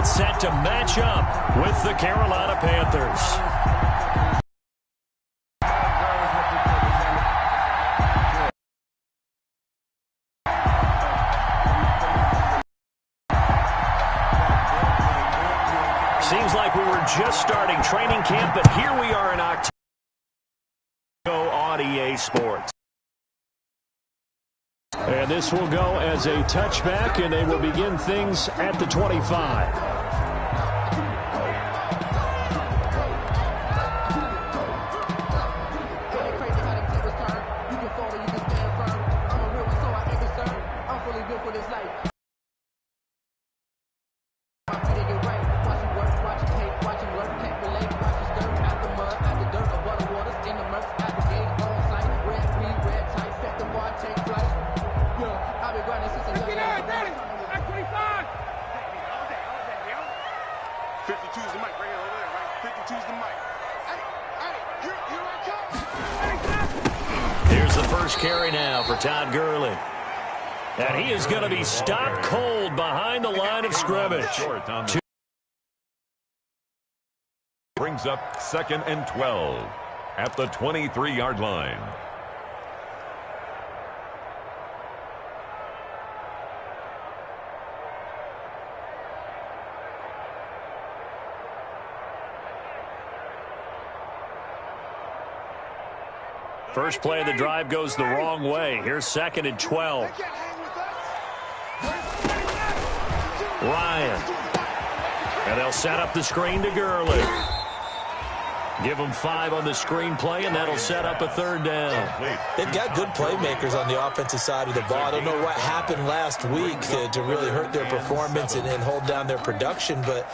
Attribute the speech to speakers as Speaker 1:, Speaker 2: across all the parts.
Speaker 1: it's set to match up with the Carolina Panthers. Seems like we were just starting training camp, but here we are in October on EA Sports. And this will go as a touchback, and they will begin things at the 25. Here's the first carry now for Todd Gurley. And he is going to be stopped cold behind the line of scrimmage.
Speaker 2: Brings up 2nd and 12 at the 23-yard line.
Speaker 1: First play of the drive goes the wrong way. Here's 2nd and 12. Ryan. And they'll set up the screen to Gurley. Give them 5 on the screen play, and that'll set up a 3rd down.
Speaker 3: They've got good playmakers on the offensive side of the ball. I don't know what happened last week to really hurt their performance and hold down their production, but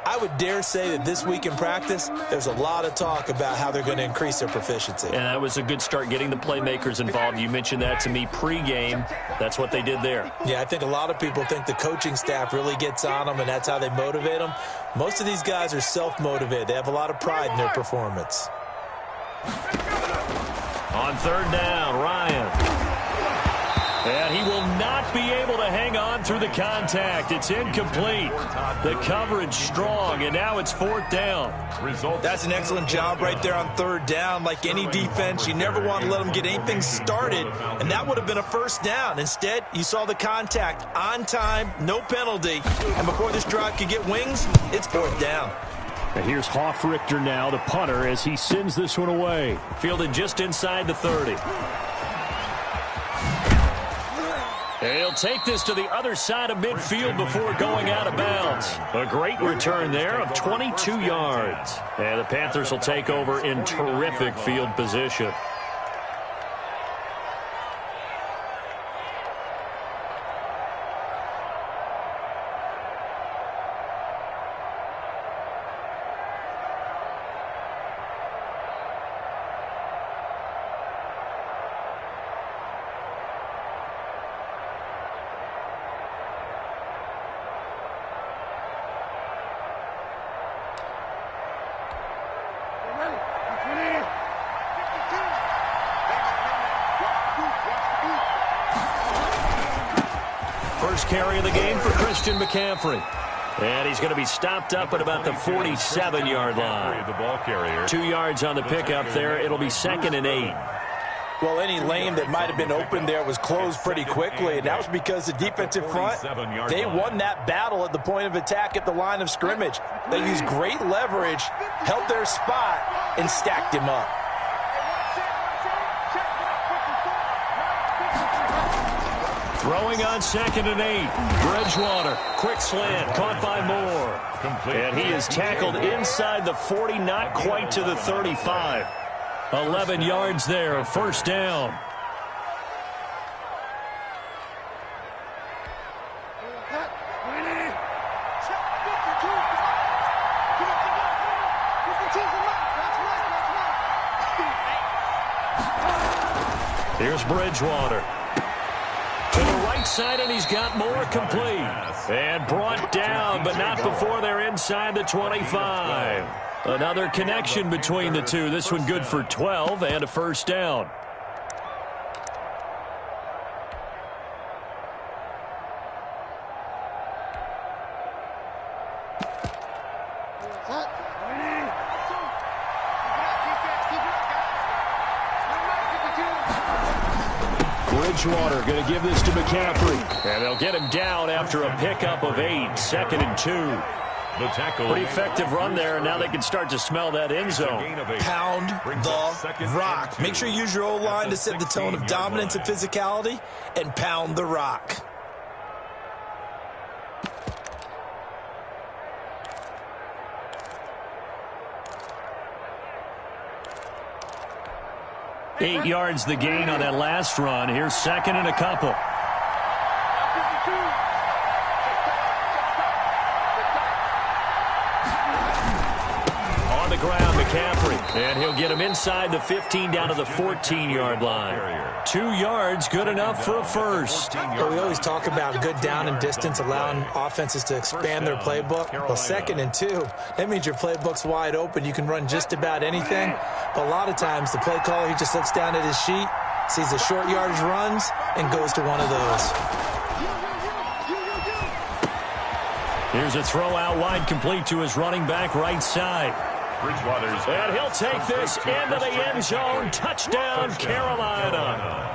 Speaker 3: I would dare say that this week in practice, there's a lot of talk about how they're going to increase their proficiency.
Speaker 1: And that was a good start, getting the playmakers involved. You mentioned that to me pregame. That's what they did there.
Speaker 3: Yeah, I think a lot of people think the coaching staff really gets on them, and that's how they motivate them. Most of these guys are self-motivated. They have a lot of pride in their performance.
Speaker 1: On 3rd down, Ryan. And he will not be able to hang on through the contact. It's incomplete. The coverage strong, and now it's 4th down.
Speaker 3: That's an excellent job right there on 3rd down. Like any defense, you never want to let them get anything started, and that would have been a 1st down. Instead, you saw the contact on time, no penalty, and before this drive could get wings, it's 4th down.
Speaker 1: And here's Hoff-Richter now, the punter, as he sends this one away. Fielded just inside the 30. He'll take this to the other side of midfield before going out of bounds. A great return there of 22 yards. And the Panthers will take over in terrific field position. First carry of the game for Christian McCaffrey. And he's going to be stopped up at about the 47-yard line. 2 yards on the pickup there. It'll be 2nd and 8.
Speaker 3: Well, any lane that might have been open there was closed pretty quickly, and that was because the defensive front, they won that battle at the point of attack at the line of scrimmage. They used great leverage, held their spot, and stacked him up.
Speaker 1: Throwing on 2nd and 8. Bridgewater, quick slant, caught by Moore. And he is tackled inside the 40, not quite to the 35. 11 yards there, 1st down. Here's Bridgewater. To the right side, and he's got Moore complete. And brought down, but not before they're inside the 25. Another connection between the two. This one good for 12 and a 1st down. Bridgewater going to give this to McCaffrey. And they'll get him down after a pickup of 8, 2nd and 2.
Speaker 2: The tackle.
Speaker 1: Pretty effective run there, and now they can start to smell that end zone.
Speaker 3: Pound the rock. Make sure you use your O-line to set the tone of dominance and physicality, and pound the rock.
Speaker 1: Eight yards the gain on that last run. Here's 2nd and a couple. On the ground, McCaffrey. And he'll get him inside the 15 down to the 14-yard line. 2 yards, good enough for a first.
Speaker 3: Well, we always talk about good down and distance, allowing offenses to expand their playbook. Well, 2nd and 2, that means your playbook's wide open. You can run just about anything. But a lot of times, the play caller, he just looks down at his sheet, sees the short yardage runs, and goes to one of those.
Speaker 1: Here's a throw out wide, complete to his running back right side. And he'll take this into the end zone. Touchdown, Carolina.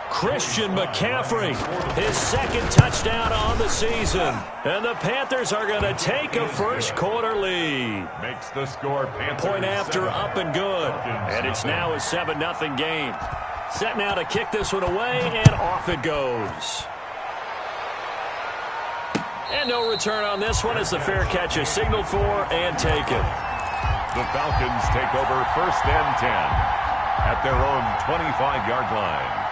Speaker 1: Christian McCaffrey, his 2nd touchdown on the season. And the Panthers are going to take a first-quarter lead.
Speaker 2: Makes the score Panthers.
Speaker 1: Point after, up and good. And it's now a 7-0 game. Set now to kick this one away, and off it goes. And no return on this one as the fair catch is signaled for and taken.
Speaker 2: The Falcons take over 1st and 10 at their own 25-yard line.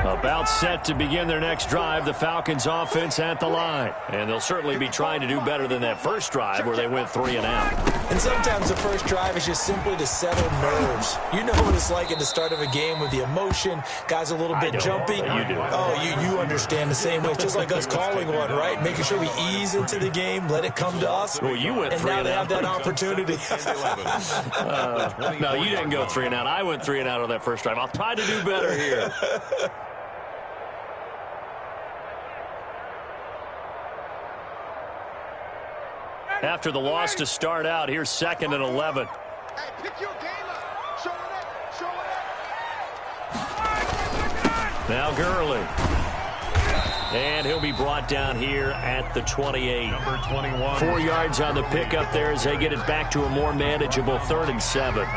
Speaker 1: About set to begin their next drive, the Falcons offense at the line. And they'll certainly be trying to do better than that first drive where they went 3 and out.
Speaker 3: And sometimes the first drive is just simply to settle nerves. You know what it's like at the start of a game with the emotion. Guys a little bit jumpy.
Speaker 1: You do.
Speaker 3: Oh, you understand the same way. It's just like us calling one, right? Making sure we ease into the game, let it come to us.
Speaker 1: Well, you went 3
Speaker 3: and now
Speaker 1: and
Speaker 3: they
Speaker 1: out.
Speaker 3: have that opportunity.
Speaker 1: No, you didn't go 3 and out. I went 3 and out on that first drive. I'll try to do better here. After the loss to start out, here's 2nd and 11.
Speaker 4: Hey, pick your game up. Show it up. Show it up.
Speaker 1: Now Gurley. And he'll be brought down here at the 28.
Speaker 2: Number 21.
Speaker 1: 4 yards on the pickup there as they get it back to a more manageable 3rd and 7.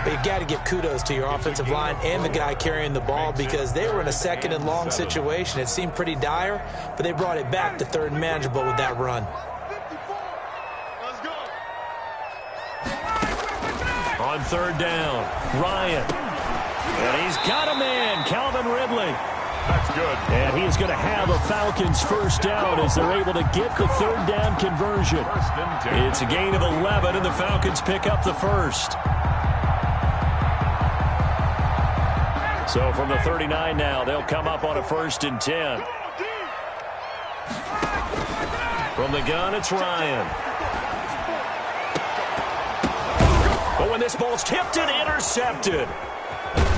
Speaker 3: But you got to give kudos to your offensive line and the guy carrying the ball because they were in a 2nd and long situation. It seemed pretty dire, but they brought it back to 3rd and manageable with that run.
Speaker 1: On 3rd down, Ryan. And he's got a man, Calvin Ridley.
Speaker 2: That's good.
Speaker 1: And he's going to have a Falcons first down as they're able to get the 3rd down conversion. It's a gain of 11, and the Falcons pick up the first. So from the 39 now, they'll come up on a 1st and 10. From the gun, it's Ryan. But when this ball's tipped and intercepted.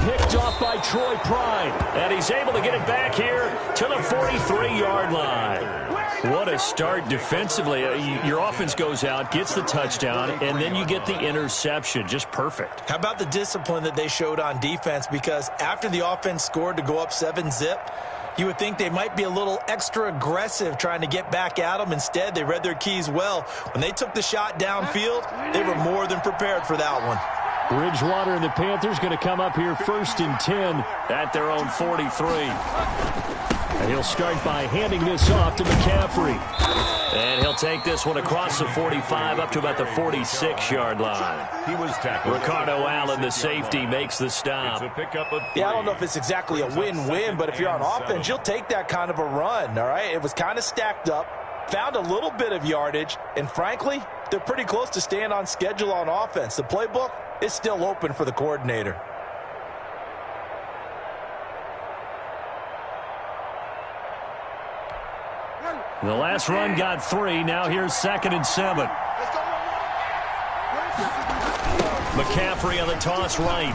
Speaker 1: Picked off by Troy Pride. And he's able to get it back here to the 43-yard line. What a start defensively. Your offense goes out, gets the touchdown, and then you get the interception. Just perfect.
Speaker 3: How about the discipline that they showed on defense? Because after the offense scored to go up 7-zip, you would think they might be a little extra aggressive trying to get back at them. Instead, they read their keys well. When they took the shot downfield, they were more than prepared for that one.
Speaker 1: Bridgewater and the Panthers going to come up here 1st and 10 at their own 43. And he'll start by handing this off to McCaffrey. And he'll take this one across the 45 up to about the 46-yard line.
Speaker 2: He was tackled.
Speaker 1: Ricardo Allen, the safety, makes the stop.
Speaker 2: It's a pickup of 3.
Speaker 3: Yeah, I don't know if it's exactly a win-win, but if you're on offense, you'll take that kind of a run, all right? It was kind of stacked up, found a little bit of yardage, and frankly, they're pretty close to staying on schedule on offense. The playbook is still open for the coordinator.
Speaker 1: The last run got 3. Now here's 2nd and 7. McCaffrey on the toss right.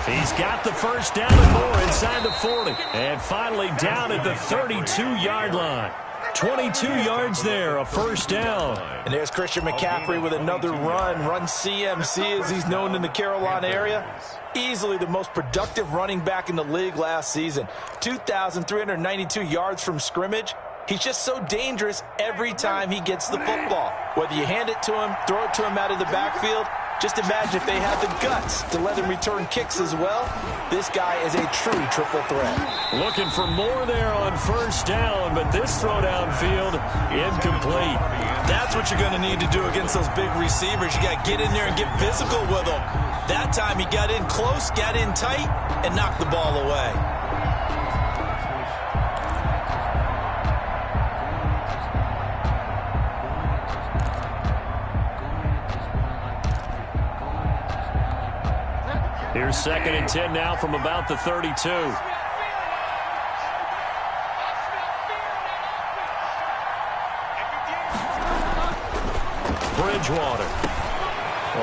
Speaker 1: He's got the first down and more inside the 40. And finally down at the 32-yard line. 22 yards there, a first down.
Speaker 3: And there's Christian McCaffrey with another run CMC as he's known in the Carolina area. Easily the most productive running back in the league last season. 2,392 yards from scrimmage. He's just so dangerous every time he gets the football. Whether you hand it to him, throw it to him out of the backfield, just imagine if they had the guts to let him return kicks as well. This guy is a true triple threat.
Speaker 1: Looking for more there on first down, but this throw downfield incomplete.
Speaker 3: That's what you're going to need to do against those big receivers. You got to get in there and get physical with them. That time he got in close, got in tight, and knocked the ball away.
Speaker 1: Here's 2nd and 10 now from about the 32. Bridgewater.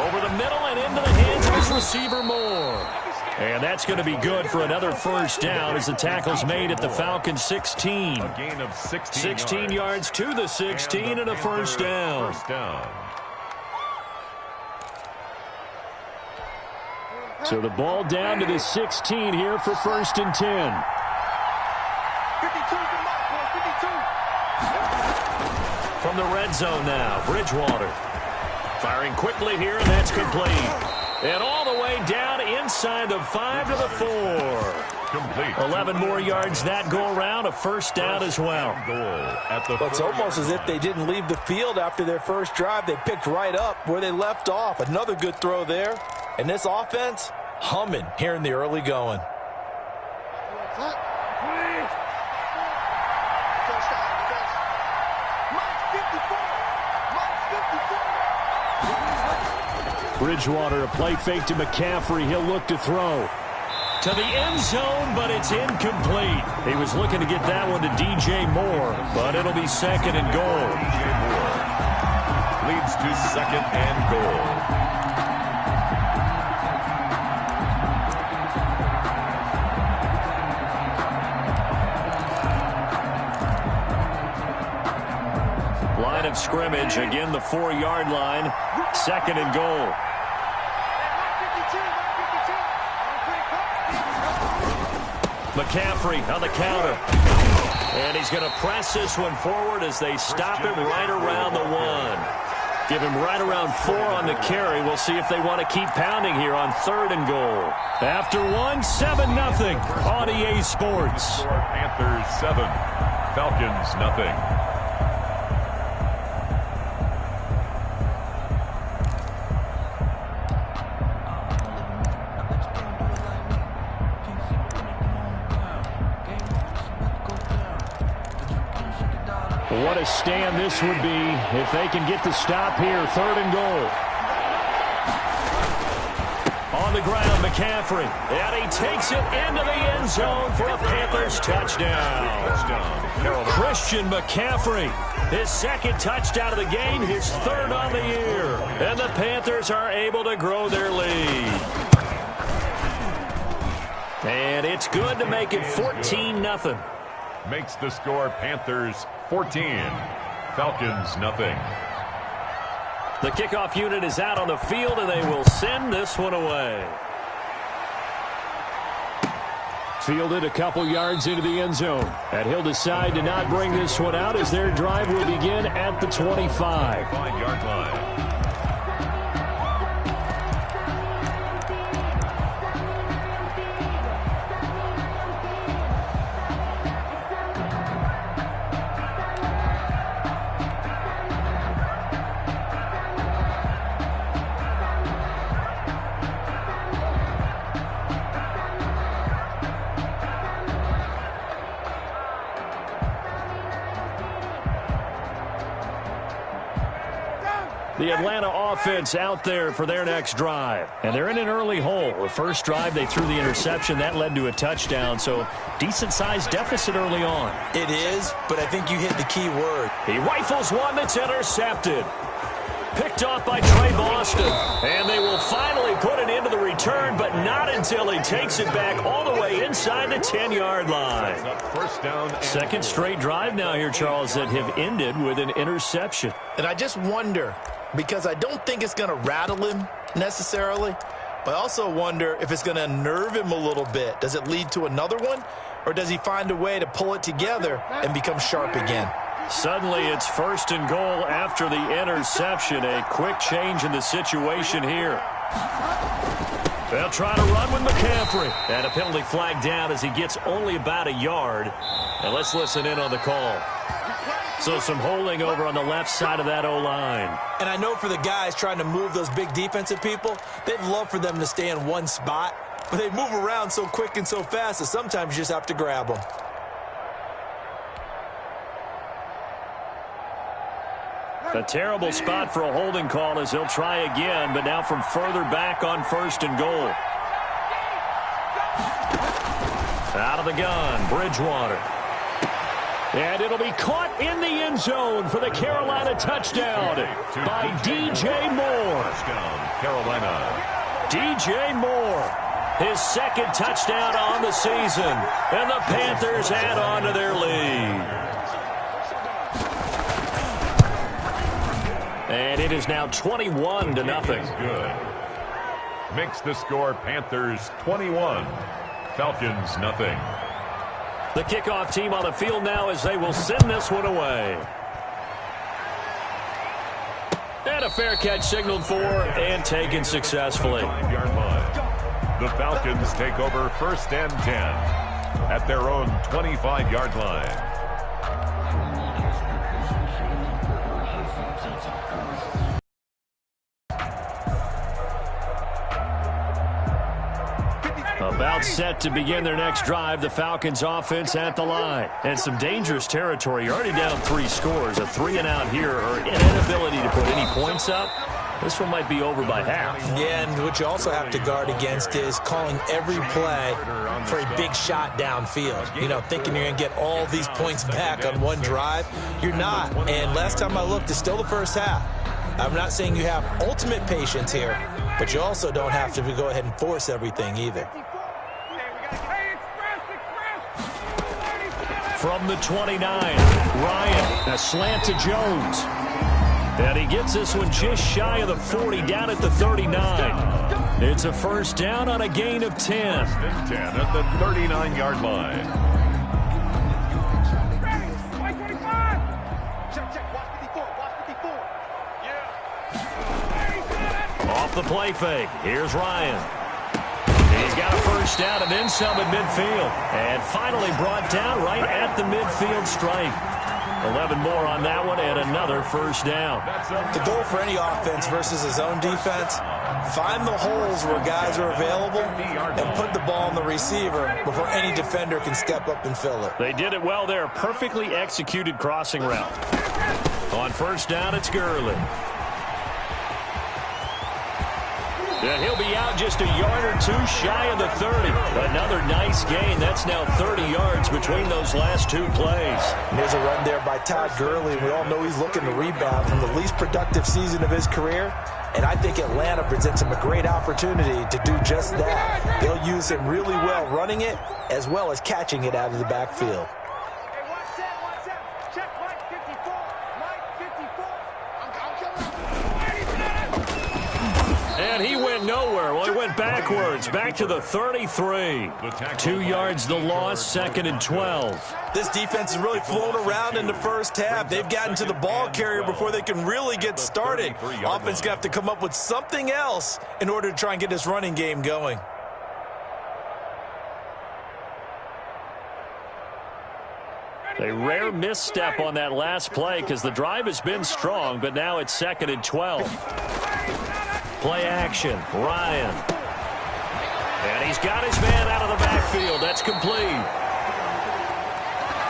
Speaker 1: Over the middle and into the hands of his receiver Moore. And that's going to be good for another first down as the tackle's made at the Falcons' 16.
Speaker 2: A gain of
Speaker 1: 16 yards to the 16 and a first down. So the ball down to the 16 here for 1st and 10.
Speaker 4: 52.
Speaker 1: From the red zone now, Bridgewater. Firing quickly here, and that's complete. And all the way down inside the 5 to the 4.
Speaker 2: Complete.
Speaker 1: 11 more yards that go around, a first down as well.
Speaker 3: It's almost as if they didn't leave the field after their first drive. They picked right up where they left off. Another good throw there. And this offense, humming here in the early going.
Speaker 1: Bridgewater, a play fake to McCaffrey. He'll look to throw. To the end zone, but it's incomplete. He was looking to get that one to DJ Moore, but it'll be 2nd and goal.
Speaker 2: DJ Moore leads to 2nd and goal.
Speaker 1: Line of scrimmage, again the 4-yard line. 2nd and goal. McCaffrey on the counter. And he's going to press this one forward as they stop him right around the 1. Give him right around 4 on the carry. We'll see if they want to keep pounding here on 3rd and goal. After 1, 7-0 on EA Sports.
Speaker 2: Panthers 7, Falcons nothing.
Speaker 1: What a stand this would be if they can get the stop here. 3rd and goal. On the ground, McCaffrey. And he takes it into the end zone for a Panthers touchdown. Christian McCaffrey. His 2nd touchdown of the game, his 3rd on the year. And the Panthers are able to grow their lead. And it's good to make it 14-0.
Speaker 2: Makes the score Panthers 14, Falcons nothing.
Speaker 1: The kickoff unit is out on the field, and they will send this one away. Fielded a couple yards into the end zone. And he'll decide to not bring this one out as their drive will begin at the 25.
Speaker 2: 5-yard line.
Speaker 1: The Atlanta offense out there for their next drive. And they're in an early hole. The first drive, they threw the interception. That led to a touchdown, so decent-sized deficit early on.
Speaker 3: It is, but I think you hit the key word.
Speaker 1: He rifles one that's intercepted. Picked off by Trey Boston. And they will finally put it into the return, but not in until he takes it back all the way inside the 10-yard line.
Speaker 2: First down.
Speaker 1: Second straight drive now here, Charles, that have ended with an interception.
Speaker 3: And I just wonder, because I don't think it's going to rattle him necessarily, but I also wonder if it's going to unnerve him a little bit. Does it lead to another one, or does he find a way to pull it together and become sharp again?
Speaker 1: Suddenly it's first and goal after the interception. A quick change in the situation here. They'll try to run with McCaffrey. And a penalty flag down as he gets only about a yard. And let's listen in on the call. So some holding over on the left side of that O-line.
Speaker 3: And I know for the guys trying to move those big defensive people, they'd love for them to stay in one spot. But they move around so quick and so fast that sometimes you just have to grab them.
Speaker 1: A terrible spot for a holding call as he'll try again, but now from further back on first and goal. Out of the gun, Bridgewater. And it'll be caught in the end zone for the Carolina touchdown by DJ Moore.
Speaker 2: Carolina.
Speaker 1: DJ Moore, his second touchdown on the season, and the Panthers add on to their lead. And it is now 21-0.
Speaker 2: Good. Makes the score Panthers 21, Falcons nothing.
Speaker 1: The kickoff team on the field now as they will send this one away. And a fair catch signaled for and taken successfully.
Speaker 2: 5-yard line. The Falcons take over first and 10 at their own 25-yard line.
Speaker 1: About set to begin their next drive, the Falcons offense at the line. And some dangerous territory. You're already down 3 scores. A 3-and-out here or an inability to put any points up. This one might be over by half.
Speaker 3: Yeah, and what you also have to guard against is calling every play for a big shot downfield. You know, thinking you're going to get all these points back on one drive. You're not. And last time I looked, it's still the first half. I'm not saying you have ultimate patience here, but you also don't have to go ahead and force everything either.
Speaker 1: From the 29, Ryan, a slant to Jones. And he gets this one just shy of the 40, down at the 39. It's a first down on a gain of 10.
Speaker 2: 10 at the 39-yard line.
Speaker 1: Off the play fake, here's Ryan. He's got a first down and then some at midfield. And finally brought down right at the midfield stripe. 11 more on that one and another first down.
Speaker 3: The goal for any offense versus his own defense, find the holes where guys are available and put the ball on the receiver before any defender can step up and fill it.
Speaker 1: They did it well there. Perfectly executed crossing route. On first down, it's Gurley. And he'll be out just a yard or two shy of the 30. Another nice gain. That's now 30 yards between those last 2 plays.
Speaker 3: And there's a run there by Todd Gurley. We all know he's looking to rebound from the least productive season of his career. And I think Atlanta presents him a great opportunity to do just that. They'll use him really well running it as well as catching it out of the backfield.
Speaker 1: And he went nowhere. Well, he went backwards, back to the 33. 2 yards the loss, second and 12.
Speaker 3: This defense has really flown around in the first half. They've gotten to the ball carrier before they can really get started. Offense got to come up with something else in order to try and get this running game going.
Speaker 1: A rare misstep on that last play because the drive has been strong, but now it's second and 12. Play action, Ryan. And he's got his man out of the backfield. That's complete.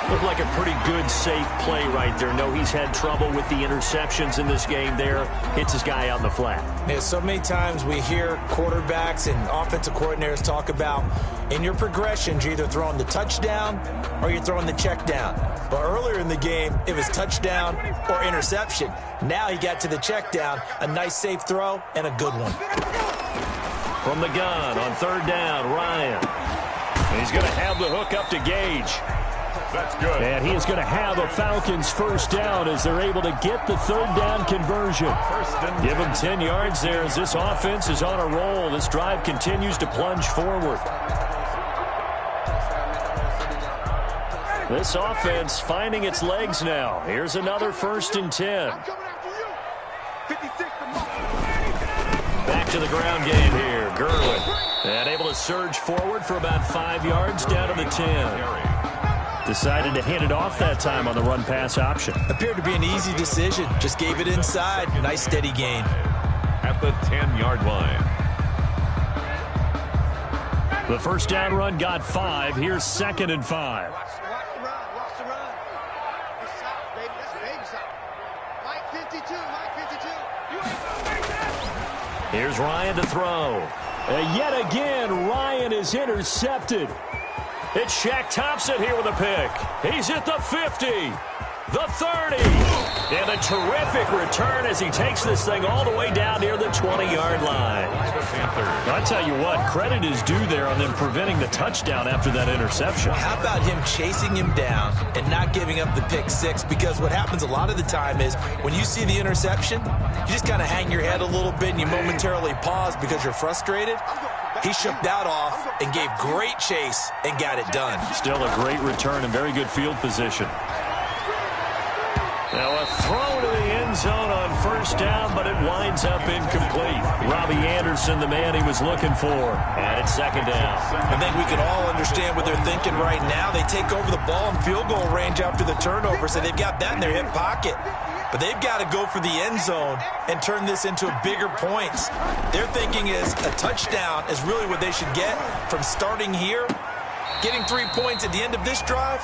Speaker 1: Looked like a pretty good, safe play right there. No, he's had trouble with the interceptions in this game there. Hits his guy out in the flat.
Speaker 3: Yeah, so many times we hear quarterbacks and offensive coordinators talk about in your progressions, you're either throwing the touchdown or you're throwing the check down. But earlier in the game, it was touchdown or interception. Now he got to the check down, a nice safe throw, and a good one.
Speaker 1: From the gun on third down, Ryan. And he's going to have the hook up to Gage.
Speaker 2: That's good.
Speaker 1: And he is going to have a Falcons first down as they're able to get the third down conversion. Give them 10 yards there as this offense is on a roll. This drive continues to plunge forward. This offense finding its legs now. Here's another 1st and 10. Back to the ground game here. Gerwin. And able to surge forward for about 5 yards down to the 10. Decided to hand it off that time on the run-pass option.
Speaker 3: Appeared to be an easy decision. Just gave it inside. Nice steady gain.
Speaker 2: At the 10-yard line.
Speaker 1: The first down run got 5. Here's 2nd and 5.
Speaker 4: Watch the run. Watch the run. It's out, baby. That's baby shot. Mike 52. Mike 52. You ain't gonna make that.
Speaker 1: Here's Ryan to throw. Yet again, Ryan is intercepted. It's Shaq Thompson here with a pick. He's at the 50, the 30, and a terrific return as he takes this thing all the way down near the 20-yard line. I'll tell you what, credit is due there on them preventing the touchdown after that interception.
Speaker 3: How about him chasing him down and not giving up the pick six? Because what happens a lot of the time is when you see the interception, you just kind of hang your head a little bit and you momentarily pause because you're frustrated. He shook that off and gave great chase and got it done.
Speaker 1: Still a great return and very good field position. Now a throw to the end zone on first down, but it winds up incomplete. Robbie Anderson, the man he was looking for. And it's 2nd down.
Speaker 3: I think we can all understand what they're thinking right now. They take over the ball in field goal range after the turnover, so they've got that in their hip pocket. But they've got to go for the end zone and turn this into bigger points. Their thinking is a touchdown is really what they should get from starting here. Getting 3 points at the end of this drive,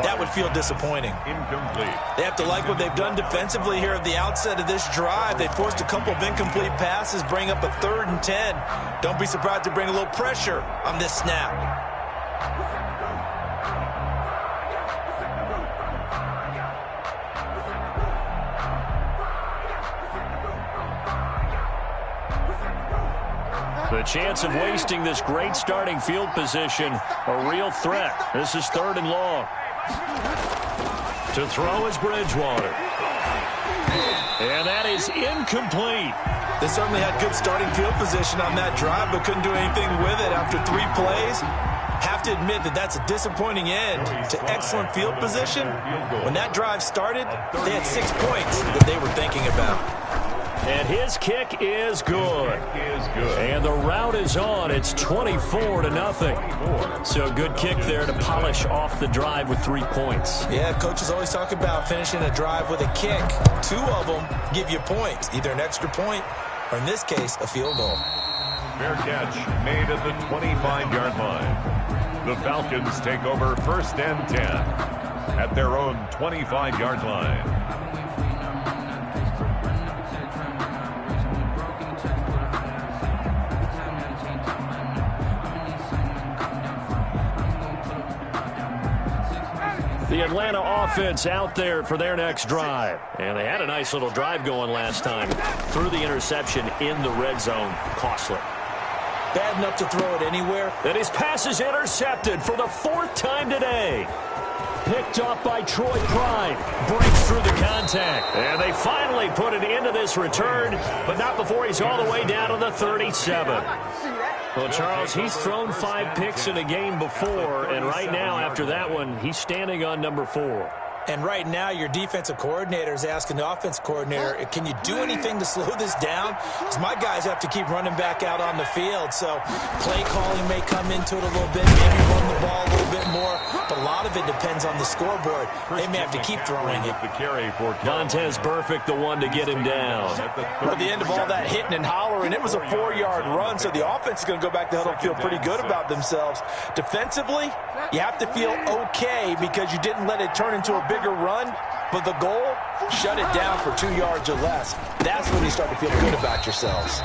Speaker 3: that would feel disappointing.
Speaker 2: Incomplete.
Speaker 3: They have to like what they've done defensively here at the outset of this drive. They forced a couple of incomplete passes, bring up a 3rd and 10. Don't be surprised to bring a little pressure on this snap.
Speaker 1: The chance of wasting this great starting field position, a real threat. This is 3rd and long. To throw is Bridgewater. And that is incomplete.
Speaker 3: They certainly had good starting field position on that drive, but couldn't do anything with it after 3 plays. Have to admit that that's a disappointing end to excellent field position. When that drive started, they had 6 points that they were thinking about.
Speaker 1: And his kick is good. And the route is on. It's 24-0. So good kick there to polish off the drive with 3 points.
Speaker 3: Yeah, coaches always talk about finishing a drive with a kick. 2 of them give you points, either an extra point or, in this case, a field goal.
Speaker 2: Fair catch made at the 25-yard line. The Falcons take over 1st and 10 at their own 25-yard line.
Speaker 1: The Atlanta offense out there for their next drive. And they had a nice little drive going last time. Threw the interception in the red zone. Costly.
Speaker 3: Bad enough to throw it anywhere.
Speaker 1: And his pass is intercepted for the 4th time today. Picked up by Troy Pride. Breaks through the contact. And they finally put an end to this return, but not before he's all the way down to the 37. Well, Charles, he's thrown 5 picks in a game before, and right now, after that one, he's standing on number 4.
Speaker 3: And right now, your defensive coordinator is asking the offensive coordinator, can you do anything to slow this down? Because my guys have to keep running back out on the field. So play calling may come into it a little bit, maybe run the ball a little bit more. But a lot of it depends on the scoreboard. They may have to keep throwing it.
Speaker 1: Montez Burfict, the one to get him down.
Speaker 3: At the end of all that hitting and hollering, it was a 4-yard run. So the offense is going to go back to huddle and feel pretty good about themselves. Defensively, you have to feel okay because you didn't let it turn into a bigger run, but the goal, shut it down for 2 yards or less. That's when you start to feel good about yourselves.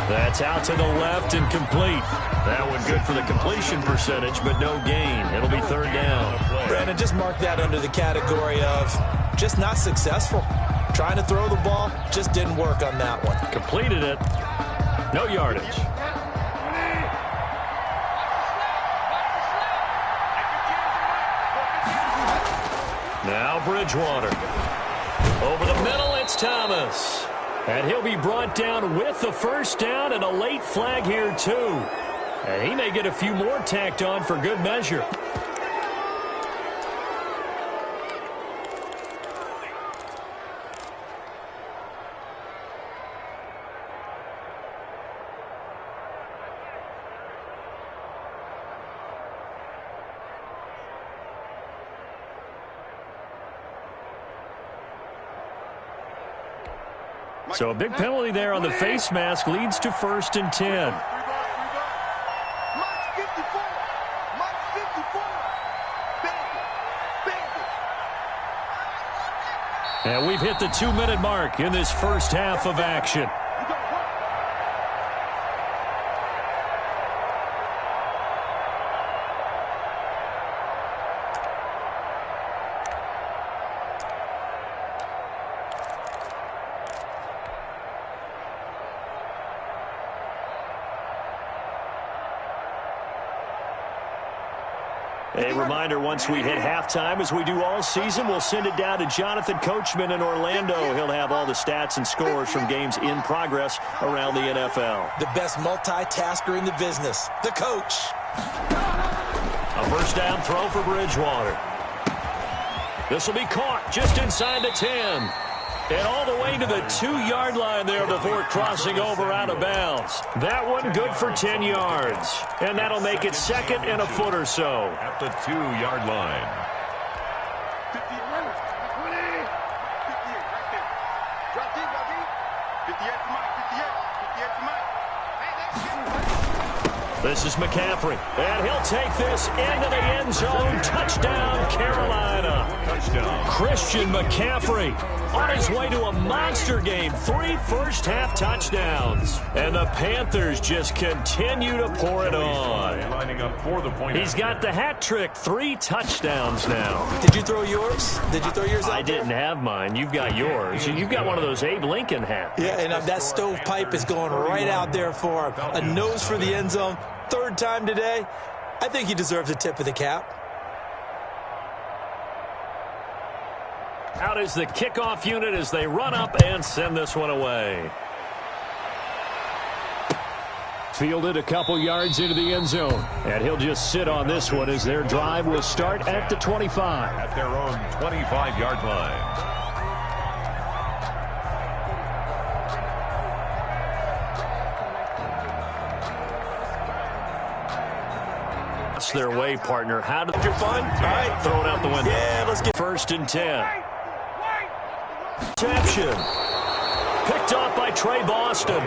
Speaker 1: That's out to the left and complete. That one good for the completion percentage, but no gain. It'll be 3rd down.
Speaker 3: Brandon, just mark that under the category of just not successful. Trying to throw the ball, just didn't work on that one.
Speaker 1: Completed it. No yardage. Now Bridgewater. Over the middle, it's Thomas. And he'll be brought down with the first down and a late flag here, too. And he may get a few more tacked on for good measure. So a big penalty there on the face mask leads to 1st and 10. And we've hit the 2-minute mark in this first half of action. A reminder, once we hit halftime, as we do all season, we'll send it down to Jonathan Coachman in Orlando. He'll have all the stats and scores from games in progress around the NFL.
Speaker 3: The best multitasker in the business, the coach.
Speaker 1: A first down throw for Bridgewater. This will be caught just inside the 10. And all the way to the 2-yard line there before crossing over out of bounds. That one good for 10 yards. And that'll make it 2nd and a foot or so.
Speaker 2: At the 2-yard line.
Speaker 4: 50, 20, 58, right there. Drop deep, 58 to Mike, 58 to Mike.
Speaker 1: This is McCaffrey. And he'll take this into the end zone. Touchdown, Carolina.
Speaker 2: Touchdown.
Speaker 1: Christian McCaffrey on his way to a monster game. 3 first-half touchdowns. And the Panthers just continue to pour it on.
Speaker 2: Lining up for the point.
Speaker 1: He's got the hat trick. 3 touchdowns now.
Speaker 3: Did you throw yours? Did you throw yours out
Speaker 1: I didn't have mine. You've got yours. You've got one of those Abe Lincoln hats.
Speaker 3: Yeah, and that stovepipe is going right out there for him. A nose for the end zone. 3rd time today. I think he deserves a tip of the cap.
Speaker 1: Out is the kickoff unit as they run up and send this one away. Fielded a couple yards into the end zone. And he'll just sit on this one as their drive will start at the 25.
Speaker 2: At their own 25-yard line.
Speaker 1: Their way, partner. How did
Speaker 3: Your fun? All right.
Speaker 1: Throw it out the window.
Speaker 3: Yeah, let's get
Speaker 1: 1st and 10. Reception. Picked off by Trey Boston.